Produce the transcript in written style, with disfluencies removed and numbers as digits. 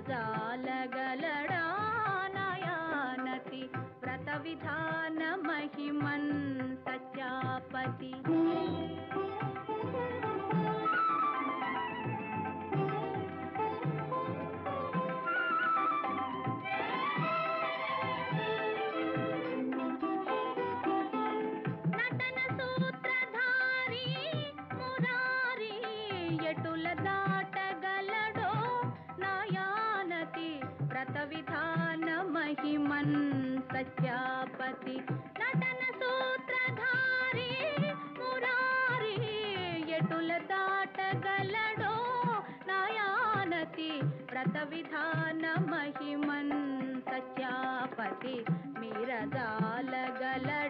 మీరజాలగలడా నయానతి వ్రత విధాన మహిమన్ సత్యాపతి. ఎటుల దాటగలడో నయానతి వ్రత విధాన మహిమన్ సత్యాపతి. నటన సూత్రధారి మురారి ఎటుల దాటగలడో నయానతి వ్రత విధాన మహిమన్ సత్యాపతి. మీరజాలగలడా